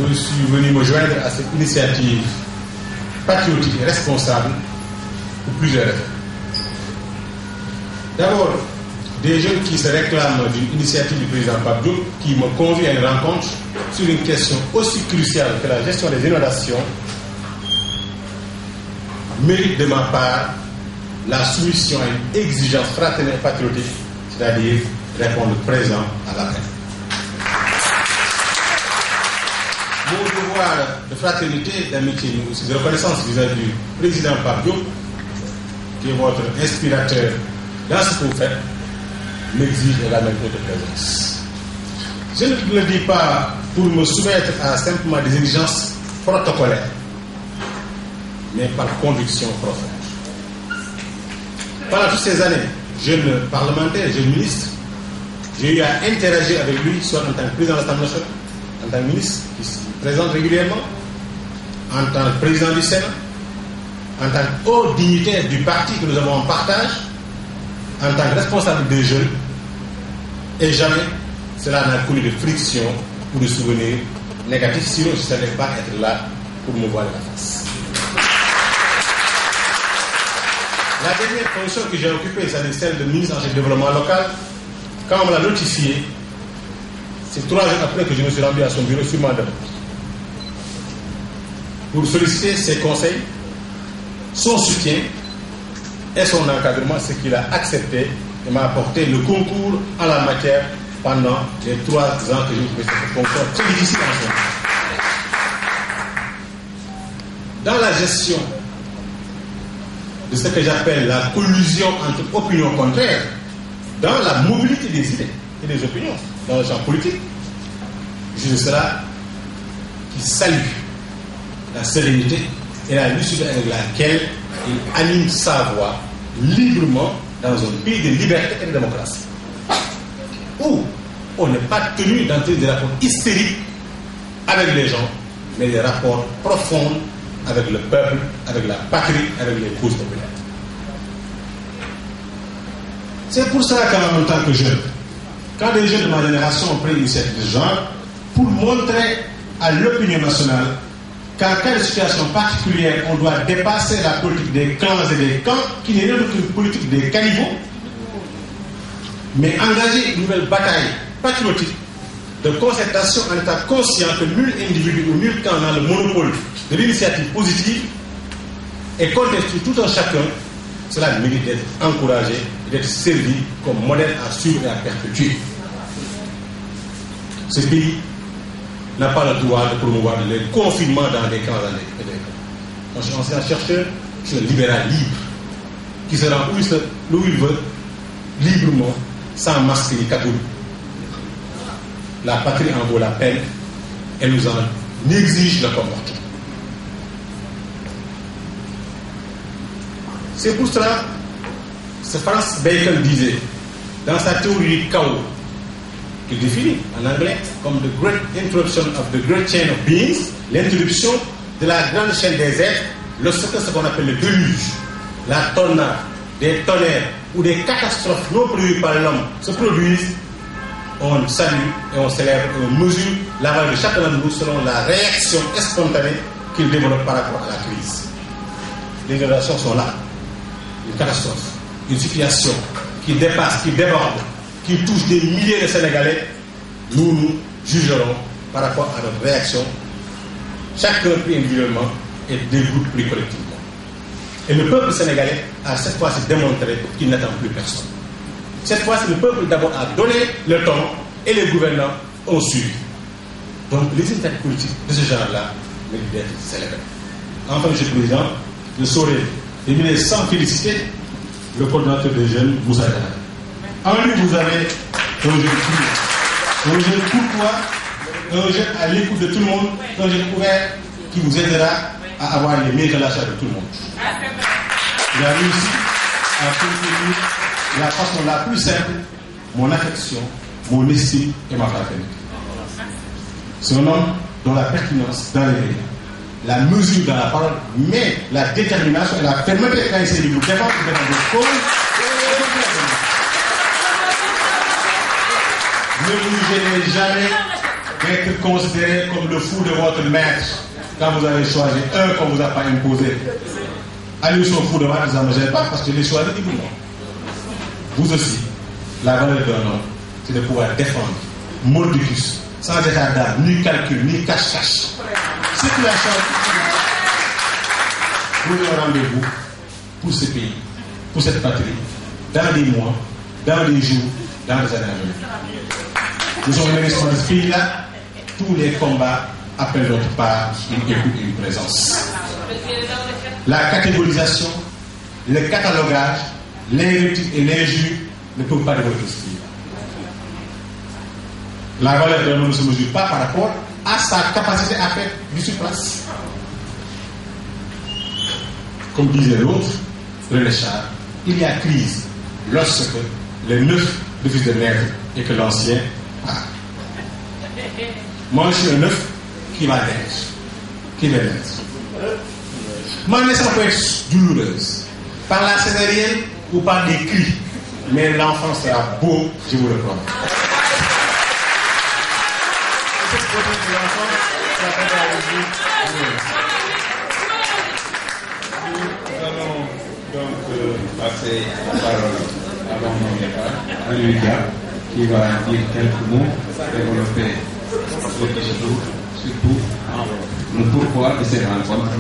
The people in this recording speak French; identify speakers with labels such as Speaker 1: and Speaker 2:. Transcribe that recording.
Speaker 1: je suis venu me joindre à cette initiative patriotique et responsable pour plusieurs raisons. D'abord, des jeunes qui se réclament d'une initiative du président Pape Diop qui me convie à une rencontre sur une question aussi cruciale que la gestion des inondations mérite de ma part la soumission à une exigence fraternelle et patriotique, c'est-à-dire répondre présent à l'appel. Mon devoir de fraternité, d'amitié, mais aussi de reconnaissance vis-à-vis du président Pape Diop, qui est votre inspirateur dans ce que vous faites, m'exige également votre présence. Je ne le dis pas pour me soumettre à simplement des exigences protocolaires, mais par conviction profonde. Pendant toutes ces années, jeune parlementaire, jeune ministre, j'ai eu à interagir avec lui, soit en tant que président de l'Assemblée nationale, en tant que ministre qui se présente régulièrement, en tant que président du Sénat, en tant que haut dignitaire du parti que nous avons en partage, en tant que responsable des jeunes, et jamais cela n'a connu de friction ou de souvenirs négatifs, sinon je ne savais pas être là pour me voir la face. La dernière fonction que j'ai occupée, c'est celle de ministre en charge du développement local. Quand on me l'a notifié, c'est 3 jours après que je me suis rendu à son bureau sur mandat pour solliciter ses conseils, son soutien et son encadrement, ce qu'il a accepté et m'a apporté le concours en la matière pendant les 3 ans que j'ai occupé cette fonction très difficile en ce moment. Dans la gestion de ce que j'appelle la collusion entre opinions contraires, dans la mobilité des idées et des opinions, dans le champ politique, je suis cela qui salue la sérénité et la lucidité avec laquelle il anime sa voix librement dans un pays de liberté et de démocratie, où on n'est pas tenu d'entrer des rapports hystériques avec les gens, mais des rapports profonds avec le peuple, avec la patrie, avec les causes populaires. C'est pour cela qu'en tant que jeune, quand les jeunes de ma génération ont pris une initiative de genre, pour montrer à l'opinion nationale qu'en cas de situation particulière, on doit dépasser la politique des clans et des camps, qui n'est rien d'autre qu'une politique des caniveaux, mais engager une nouvelle bataille patriotique de concertation en état conscient que nul individu ou nul camp n'a le monopole de l'initiative positive et contester tout un chacun, cela mérite d'être encouragé et d'être servi comme modèle à suivre et à perpétuer. Ce pays n'a pas le droit de promouvoir le confinement dans des camps et des camps. Moi, je suis enseignant-chercheur, je suis un libéral libre, qui se rend où il veut, librement, sans masque ni cagoule. La patrie en vaut la peine, elle nous en exige le comportement. C'est pour cela que Francis Bacon disait, dans sa théorie du chaos, qu'il définit en anglais comme the great interruption of the great chain of beings, l'interruption de la grande chaîne des êtres, lorsque ce qu'on appelle le déluge, la tornade, des tonnerres ou des catastrophes non prévues par l'homme se produisent, on salue et on célèbre et on mesure la valeur de chacun de nous selon la réaction spontanée qu'il développe par rapport à la crise. Les générations sont là. Une catastrophe, une situation qui dépasse, qui déborde, qui touche des milliers de Sénégalais, nous jugerons par rapport à notre réaction, chacun pris individuellement et des groupes pris collectivement. Et le peuple sénégalais a cette fois-ci démontré qu'il n'attend plus personne. Cette fois-ci, le peuple d'abord a donné le ton et les gouvernants ont suivi. Donc les initiatives politiques de ce genre-là méritent d'être célébrées. Enfin, M. le Président, je saurais terminer sans féliciter le coordonnateur des jeunes, Moussa Diarra. En lui, vous avez un jeune fou, un jeune courtois, un jeune à l'écoute de tout le monde, un jeune ouvert qui vous aidera à avoir les meilleures relations avec tout le monde. Il a réussi à contribuer la façon la plus simple, mon affection, mon estime et ma fraternité. C'est un homme dont la pertinence dans les médias, la mesure dans la parole, mais la détermination et la fermeté quand il s'est dit vous défendre des causes. Ne vous gênez jamais d'être considéré comme le fou de votre maître quand vous avez choisi un qu'on ne vous a pas imposé. Allez sur le fou de moi, ça ne me gêne pas parce que je l'ai choisi librement. Vous aussi, la valeur d'un homme, c'est de pouvoir défendre, mordicus, sans état d'âme, ni calcul, ni cache-cache. C'est la chose. Prenez un rendez-vous pour ce pays, pour cette patrie, dans des mois, dans des jours, dans les années à venir. Nous sommes venus sur ce pays-là, tous les combats appellent notre part une écoute et une présence. La catégorisation, le catalogage, l'invective et l'injure ne peuvent pas développer ce pays. La valeur d'un homme ne se mesure pas par rapport à sa capacité à faire du surplace. Comme disait l'autre, René Char, il y a crise lorsque le neuf refuse de naître et que l'ancien part. Moi, je suis un neuf qui va naître. Qui va naître. Ma naissance peut être douloureuse, par la césarienne ou par des cris, mais l'enfant sera beau, je vous le promets.
Speaker 2: Nous allons donc passer la parole avant mon départ à Lucas qui va dire quelques mots, développer le discours, surtout le pourquoi de cette rencontre.